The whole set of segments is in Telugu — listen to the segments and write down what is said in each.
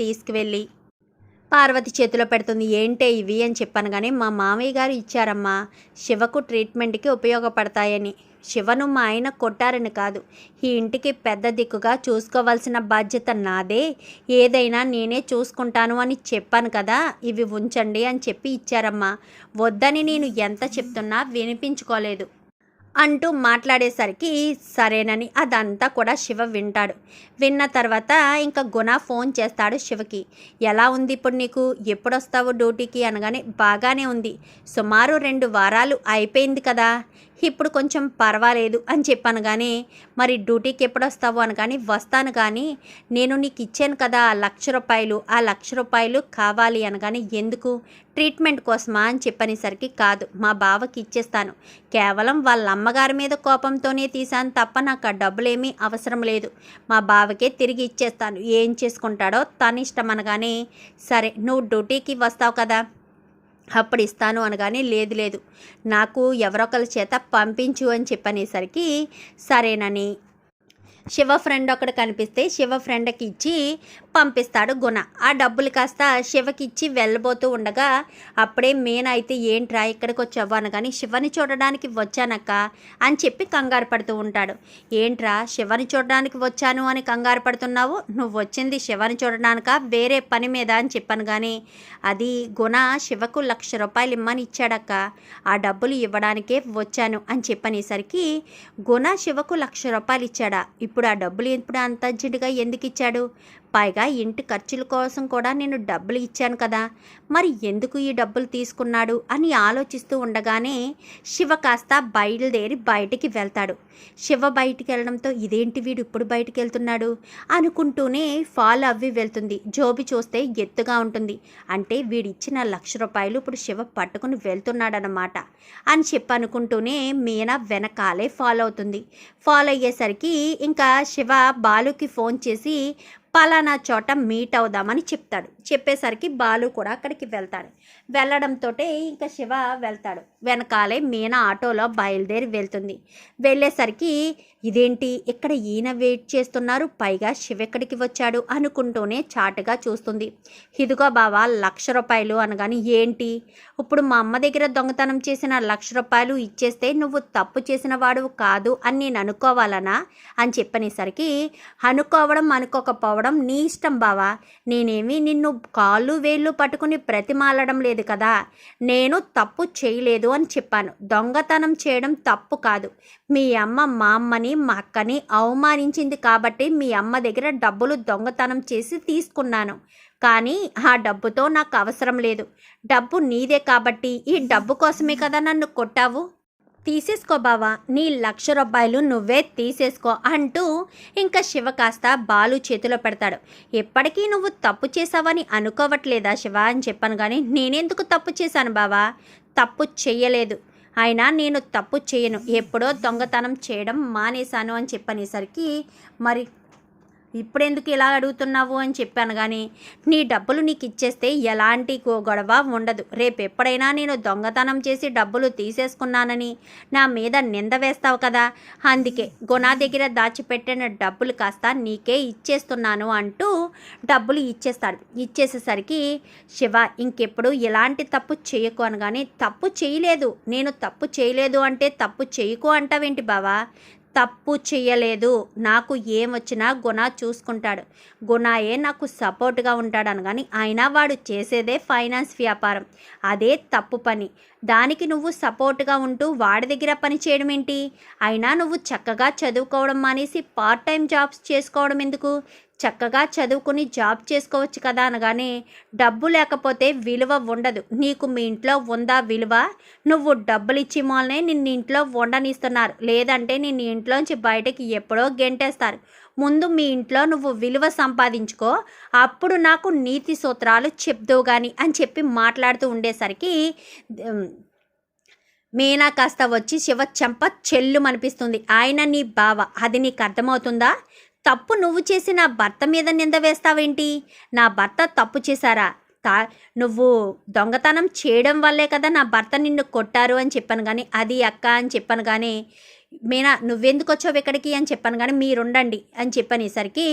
తీసుకువెళ్ళి పార్వతి చేతిలో పెడుతుంది. ఏంటే ఇవి అని చెప్పాను కానీ మా మామయ్య గారు ఇచ్చారమ్మా, శివకు ట్రీట్మెంట్కి ఉపయోగపడతాయని. శివను మా ఆయన కొట్టారని కాదు, ఈ ఇంటికి పెద్ద దిక్కుగా చూసుకోవాల్సిన బాధ్యత నాదే, ఏదైనా నేనే చూసుకుంటాను అని చెప్పాను కదా, ఇవి ఉంచండి అని చెప్పి ఇచ్చారమ్మా. వద్దని నేను ఎంత చెప్తున్నా వినిపించుకోలేదు అంటూ మాట్లాడేసరికి సరేనని అదంతా కూడా శివ వింటాడు. విన్న తర్వాత ఇంకా గుణ ఫోన్ చేస్తాడు శివకి. ఎలా ఉంది ఇప్పుడు నీకు, ఎప్పుడొస్తావు డ్యూటీకి అనగానే బాగానే ఉంది, సుమారు 2 వారాలు అయిపోయింది కదా, ఇప్పుడు కొంచెం పర్వాలేదు అని చెప్పాను. కానీ మరి డ్యూటీకి ఎప్పుడొస్తావు అనగాని వస్తాను, కానీ నేను నీకు ఇచ్చాను కదా ₹1,00,000, ఆ ₹1,00,000 కావాలి అనగాని ఎందుకు, ట్రీట్మెంట్ కోసమా అని చెప్పనేసరికి కాదు, మా బావకి ఇచ్చేస్తాను, కేవలం వాళ్ళ అమ్మగారి మీద కోపంతోనే తీశాను తప్ప నాకు ఆ డబ్బులేమీ అవసరం లేదు, మా బావకే తిరిగి ఇచ్చేస్తాను, ఏం చేసుకుంటాడో తన ఇష్టం అనగానే సరే నువ్వు డ్యూటీకి వస్తావు కదా అప్పుడు ఇస్తాను అనగానే లేదు నాకు ఎవరొకరి చేత పంపించు అని చెప్పనేసరికి సరేనని శివ ఫ్రెండ్ ఒకడు కనిపిస్తే శివ ఫ్రెండ్కి ఇచ్చి పంపిస్తాడు గుణ. ఆ డబ్బులు కాస్త శివకి ఇచ్చి వెళ్ళబోతూ ఉండగా అప్పుడే మీనా అయితే ఏంట్రా ఇక్కడికి వచ్చావు అనగాని శివని చూడడానికి వచ్చానక్క అని చెప్పి కంగారు పడుతూ ఉంటాడు. ఏంట్రా శివని చూడడానికి వచ్చాను అని కంగారు పడుతున్నావు, నువ్వు వచ్చింది శివని చూడడానిక వేరే పని మీద అని చెప్పాను. కానీ అది గుణ శివకు ₹1,00,000 ఇమ్మని ఇచ్చాడక్క, ఆ డబ్బులు ఇవ్వడానికే వచ్చాను అని చెప్పనేసరికి గుణ శివకు ₹1,00,000 ఇచ్చాడా, ఇప్పుడు ఆ డబ్బులు ఇప్పుడు అంత అర్జెంటుగా ఎందుకు ఇచ్చాడు, పైగా ఇంటి ఖర్చుల కోసం కూడా నేను డబ్బులు ఇచ్చాను కదా, మరి ఎందుకు ఈ డబ్బులు తీసుకున్నాడు అని ఆలోచిస్తూ ఉండగానే శివ కాస్త బయలుదేరి బయటికి వెళ్తాడు. శివ బయటికి వెళ్ళడంతో ఇదేంటి వీడు ఇప్పుడు బయటికి వెళ్తున్నాడు అనుకుంటూనే ఫాలో అవ్వి వెళ్తుంది. జోబి చూస్తే ఎత్తుగా ఉంటుంది, అంటే వీడిచ్చిన ₹1,00,000 ఇప్పుడు శివ పట్టుకుని వెళ్తున్నాడనమాట అని చెప్పి అనుకుంటూనే మీనా వెనకాలే ఫాలో అవుతుంది. ఫాలో అయ్యేసరికి ఇంకా శివ బాలుకి ఫోన్ చేసి పలానా చోట మీట్ అవుదామని చెప్తాడు. చెప్పేసరికి బాలు కూడా అక్కడికి వెళ్తాడు. వెళ్ళడంతో ఇంకా శివ వెళ్తాడు. వెనకాలే మీనా ఆటోలో బయలుదేరి వెళ్తుంది. వెళ్ళేసరికి ఇదేంటి ఇక్కడ ఈయన వెయిట్ చేస్తున్నారు, పైగా శివ ఎక్కడికి వచ్చాడు అనుకుంటూనే చాటుగా చూస్తుంది. ఇదిగో బావా ₹1,00,000 అనగాని ఏంటి, ఇప్పుడు మా అమ్మ దగ్గర దొంగతనం చేసిన ₹1,00,000 ఇచ్చేస్తే నువ్వు తప్పు చేసిన వాడు కాదు అని నేను అనుకోవాలనా అని చెప్పనేసరికి అనుకోవడం అనుకోకపోవడం నీ ఇష్టం బావా, నేనేమి నిన్ను కాళ్ళు వేళ్ళు పట్టుకుని ప్రతిమాలడం లేదు కదా, నేను తప్పు చేయలేదు అని చెప్పాను. దొంగతనం చేయడం తప్పు కాదు, మీ అమ్మ మా అమ్మని మా అక్కని అవమానించింది కాబట్టి మీ అమ్మ దగ్గర డబ్బులు దొంగతనం చేసి తీసుకున్నాను, కానీ ఆ డబ్బుతో నాకు అవసరం లేదు, డబ్బు నీదే కాబట్టి ఈ డబ్బు కోసమే కదా నన్ను కొట్టావు, తీసేసుకో బావా, నీ ₹1,00,000 నువ్వే తీసేసుకో అంటూ ఇంకా శివ కాస్త బాలు చేతిలో పెడతాడు. ఎప్పటికీ నువ్వు తప్పు చేసావని అనుకోవట్లేదా శివ అని చెప్పాను. కానీ నేనెందుకు తప్పు చేశాను బావా, తప్పు చెయ్యలేదు, అయినా నేను తప్పు చేయను, ఎప్పుడో దొంగతనం చేయడం మానేశాను అని చెప్పనేసరికి మరి ఇప్పుడెందుకు ఇలా అడుగుతున్నావు అని చెప్పాను. కానీ నీ డబ్బులు నీకు ఇచ్చేస్తే ఎలాంటి గొడవ ఉండదు, రేపు ఎప్పుడైనా నేను దొంగతనం చేసి డబ్బులు తీసేసుకున్నానని నా మీద నింద వేస్తావు కదా, అందుకే గుణ దగ్గర దాచిపెట్టిన డబ్బులు కాస్త నీకే ఇచ్చేస్తున్నాను అంటూ డబ్బులు ఇచ్చేస్తాడు. ఇచ్చేసేసరికి శివ ఇంకెప్పుడు ఎలాంటి తప్పు చేయకు అనగానే తప్పు చేయలేదు, నేను తప్పు చేయలేదు అంటే తప్పు చేయకు అంటావేంటి బావా, తప్పు చేయలేదు, నాకు ఏమొచ్చినా గుణ చూసుకుంటాడు, గుణాయే నాకు సపోర్ట్గా ఉంటాడు అనగాని అయినా వాడు చేసేదే ఫైనాన్స్ వ్యాపారం, అదే తప్పు పని, దానికి నువ్వు సపోర్ట్గా ఉంటూ వాడి దగ్గర పని చేయడం ఏంటి, అయినా నువ్వు చక్కగా చదువుకోవడం మానేసి పార్ట్ టైం జాబ్స్ చేసుకోవడం ఎందుకు, చక్కగా చదువుకుని జాబ్ చేసుకోవచ్చు కదా అనగానే డబ్బు లేకపోతే విలువ ఉండదు, నీకు మీ ఇంట్లో ఉందా విలువ, నువ్వు డబ్బులు ఇచ్చి మూలనే నిన్ను ఇంట్లో ఉండనిస్తున్నారు, లేదంటే నిన్ను ఇంట్లోంచి బయటకి ఎప్పుడో గెంటేస్తారు, ముందు మీ ఇంట్లో నువ్వు విలువ సంపాదించుకో, అప్పుడు నాకు నీతి సూత్రాలు చెప్దువు కానీ అని చెప్పి మాట్లాడుతూ ఉండేసరికి మీనా కాస్త వచ్చి శివ చెంప చెల్లుమనిపిస్తుంది. ఆయన నీ బావ, అది నీకు అర్థమవుతుందా, తప్పు నువ్వు చేసి నా భర్త మీద నింద వేస్తావేంటి, నా భర్త తప్పు చేశారా, నువ్వు దొంగతనం చేయడం వల్లే కదా నా భర్త నిన్ను కొట్టారు అని చెప్పాను. కానీ అది అక్క అని చెప్పాను. కానీ మీనా నువ్వెందుకు వచ్చావు ఇక్కడికి అని చెప్పాను. కానీ మీరుండండి అని చెప్పనేసరికి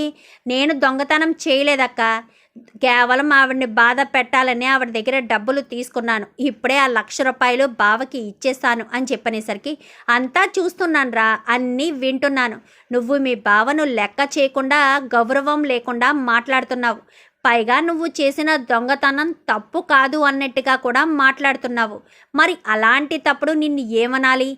నేను దొంగతనం చేయలేదక్క, కేవలం ఆవిడని బాధ పెట్టాలని ఆవిడ దగ్గర డబ్బులు తీసుకున్నాను. ఇప్పుడే ఆ ₹1,00,000 బావకి ఇచ్చేస్తాను అని చెప్పనేసరికి, అంతా చూస్తున్నాను రా, అన్నీ వింటున్నాను. నువ్వు మీ బావను లెక్క చేయకుండా, గౌరవం లేకుండా మాట్లాడుతున్నావు. పైగా నువ్వు చేసిన దొంగతనం తప్పు కాదు అన్నట్టుగా కూడా మాట్లాడుతున్నావు. మరి అలాంటి తప్పుడు నిన్ను ఏమనాలి?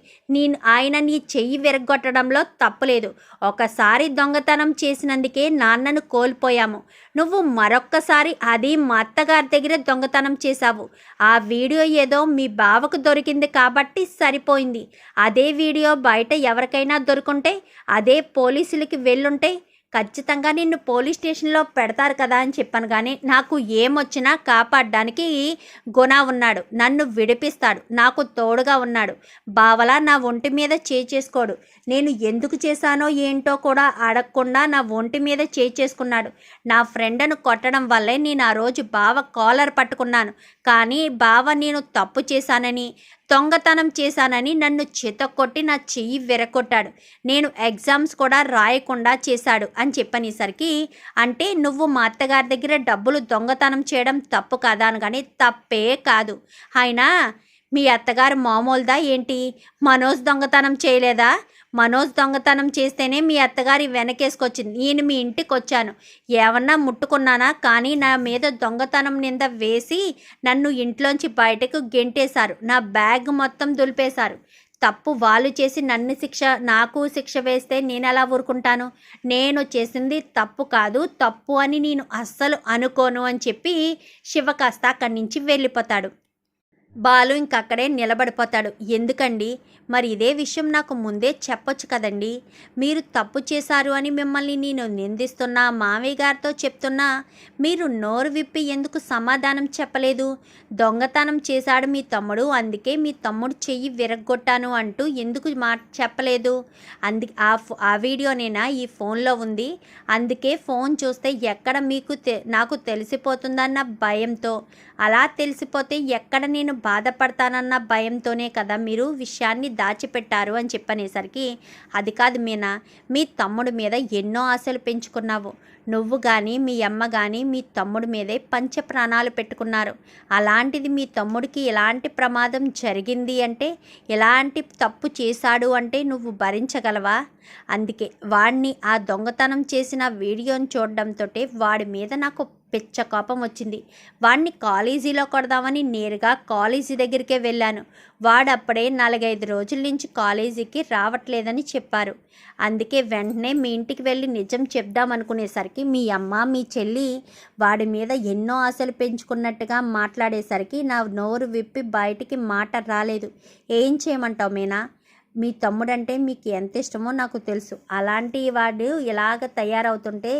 ఆయన నీ చెయ్యి విరగ్గొట్టడంలో తప్పులేదు. ఒకసారి దొంగతనం చేసినందుకే నాన్నను కోల్పోయాము. నువ్వు మరొక్కసారి అది మా అత్తగారి దగ్గర దొంగతనం చేశావు. ఆ వీడియో ఏదో మీ బావకు దొరికింది కాబట్టి సరిపోయింది. అదే వీడియో బయట ఎవరికైనా దొరుకుంటే, అదే పోలీసులకి వెళ్ళుంటే ఖచ్చితంగా నిన్ను పోలీస్ స్టేషన్లో పెడతారు కదా అని చెప్పాను. కానీ నాకు ఏమొచ్చినా కాపాడడానికి గుణ ఉన్నాడు, నన్ను విడిపిస్తాడు, నాకు తోడుగా ఉన్నాడు. బావలా నా ఒంటి మీద చేసుకోడు. నేను ఎందుకు చేశానో ఏంటో కూడా అడగకుండా నా ఒంటి మీద చేసుకున్నాడు. నా ఫ్రెండ్ను కొట్టడం వల్లే నేను ఆ రోజు బావ కాలర్ పట్టుకున్నాను. కానీ బావ నేను తప్పు చేశానని, దొంగతనం చేశానని నన్ను చితక్కొట్టి నా చెయ్యి విరగొట్టాడు. నేను ఎగ్జామ్స్ కూడా రాయకుండా చేశాడు అని చెప్పనేసరికి, అంటే నువ్వు మా అత్తగారి దగ్గర డబ్బులు దొంగతనం చేయడం తప్పు కాదా అనగానే, తప్పే కాదు. అయినా మీ అత్తగారు మామూలుదా ఏంటి? మనోజ్ దొంగతనం చేయలేదా? మనోజ్ దొంగతనం చేస్తేనే మీ అత్తగారి వెనకేసుకొచ్చింది. నేను మీ ఇంటికి వచ్చాను, ఏమన్నా ముట్టుకున్నానా? కానీ నా మీద దొంగతనం నింద వేసి నన్ను ఇంట్లోంచి బయటకు గెంటేశారు. నా బ్యాగ్ మొత్తం దులిపేశారు. తప్పు వాళ్ళు చేసి నాకు శిక్ష వేస్తే నేను ఎలా ఊరుకుంటాను? నేను చేసింది తప్పు కాదు, తప్పు అని నేను అస్సలు అనుకోను అని చెప్పి శివ కాస్త అక్కడి నుంచి వెళ్ళిపోతాడు. బాలు ఇంకక్కడే నిలబడిపోతాడు. ఎందుకండి, మరి ఇదే విషయం నాకు ముందే చెప్పొచ్చు కదండి. మీరు తప్పు చేశారు అని మిమ్మల్ని నేను నిందిస్తున్నా, మామయ్య గారితో చెప్తున్నా, మీరు నోరు విప్పి ఎందుకు సమాధానం చెప్పలేదు? దొంగతనం చేశాడు మీ తమ్ముడు, అందుకే మీ తమ్ముడు చెయ్యి విరగ్గొట్టాను అంటూ ఎందుకు చెప్పలేదు? ఆ వీడియోనేనా ఈ ఫోన్లో ఉంది? అందుకే ఫోన్ చూస్తే ఎక్కడ నాకు తెలిసిపోతుందన్న భయంతో, అలా తెలిసిపోతే ఎక్కడ నేను బాధపడతానన్న భయంతోనే కదా మీరు విషయాన్ని దాచిపెట్టారు అని చెప్పనేసరికి, అది కాదు మీనా, మీ తమ్ముడి మీద ఎన్నో ఆశలు పెంచుకున్నావు. నువ్వు కానీ మీ అమ్మ కానీ మీ తమ్ముడి మీదే పంచ ప్రాణాలు పెట్టుకున్నారు. అలాంటిది మీ తమ్ముడికి ఎలాంటి ప్రమాదం జరిగింది అంటే, ఎలాంటి తప్పు చేశాడు అంటే నువ్వు భరించగలవా? అందుకే వాడిని ఆ దొంగతనం చేసిన వీడియోని చూడడంతో వాడి మీద నాకు పిచ్చ కోపం వచ్చింది. వాడిని కాలేజీలో కొడదామని నేరుగా కాలేజీ దగ్గరికే వెళ్ళాను. వాడప్పుడే 4-5 రోజుల నుంచి కాలేజీకి రావట్లేదని చెప్పారు. అందుకే వెంటనే మీ ఇంటికి వెళ్ళి నిజం చెప్దామనుకునేసరికి మీ అమ్మ మీ చెల్లి వాడి మీద ఎన్నో ఆశలు పెంచుకున్నట్టుగా మాట్లాడేసరికి నా నోరు విప్పి బయటికి మాట రాలేదు. ఏం చేయమంటావు మీనా? మీ తమ్ముడంటే మీకు ఎంత ఇష్టమో నాకు తెలుసు. అలాంటి వాడు ఇలాగ తయారవుతుంటే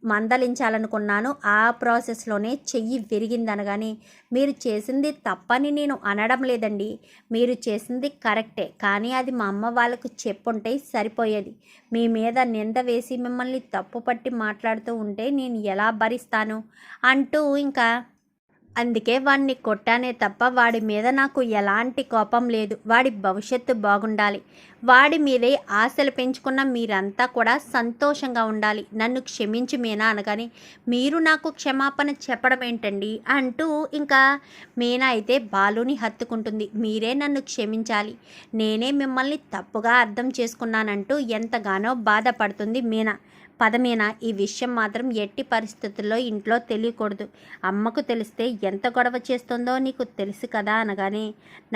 మందలించాలనుకున్నాను. ఆ ప్రాసెస్లోనే చెయ్యి విరిగిందనగానే, మీరు చేసింది తప్పని నేను అనడం లేదండి, మీరు చేసింది కరెక్టే. కానీ అది మా అమ్మ వాళ్ళకు చెప్పుంటే సరిపోయేది. మీ మీద నింద వేసి మిమ్మల్ని తప్పు పట్టి మాట్లాడుతూ ఉంటే నేను ఎలా భరిస్తాను అంటూ అందుకే వాడిని కొట్టానే తప్ప వాడి మీద నాకు ఎలాంటి కోపం లేదు. వాడి భవిష్యత్తు బాగుండాలి. వాడి మీదే ఆశలు పెంచుకున్న మీరంతా కూడా సంతోషంగా ఉండాలి. నన్ను క్షమించి మీనా అనగానే, మీరు నాకు క్షమాపణ చెప్పడం ఏంటండి అంటూ మీనా అయితే బాలుని హత్తుకుంటుంది. మీరే నన్ను క్షమించాలి, నేనే మిమ్మల్ని తప్పుగా అర్థం చేసుకున్నానంటూ ఎంతగానో బాధపడుతుంది మీనా. పదమేనా, ఈ విషయం మాత్రం ఎట్టి పరిస్థితుల్లో ఇంట్లో తెలియకూడదు. అమ్మకు తెలిస్తే ఎంత గొడవ చేస్తుందో నీకు తెలుసు కదా అనగానే,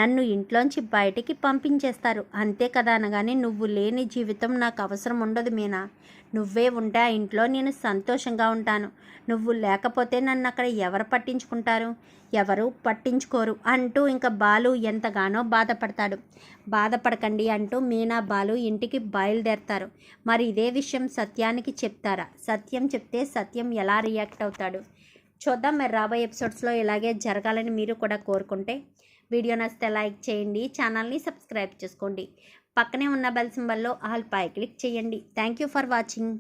నన్ను ఇంట్లోంచి బయటికి పంపించేస్తారు అంతే కదా అనగానే, నువ్వు లేని జీవితం నాకు అవసరం ఉండదు మీనా. నువ్వే ఉంటే ఆ ఇంట్లో నేను సంతోషంగా ఉంటాను. నువ్వు లేకపోతే నన్ను అక్కడ ఎవరు పట్టించుకుంటారు? ఎవరు పట్టించుకోరు అంటూ బాలు ఎంతగానో బాధపడతాడు. బాధపడకండి అంటూ మీనా బాలు ఇంటికి బయలుదేరతారు. మరి ఇదే విషయం సత్యానికి చెప్తారా? సత్యం చెప్తే సత్యం ఎలా రియాక్ట్ అవుతాడు చూద్దాం. మరి రాబోయే ఎపిసోడ్స్లో ఇలాగే జరగాలని మీరు కూడా కోరుకుంటే వీడియో నచ్చితే లైక్ చేయండి, ఛానల్ని సబ్స్క్రైబ్ చేసుకోండి, పక్కనే ఉన్న బెల్ సింబల్లో ఆల్ పై క్లిక్ చేయండి. Thank you for watching.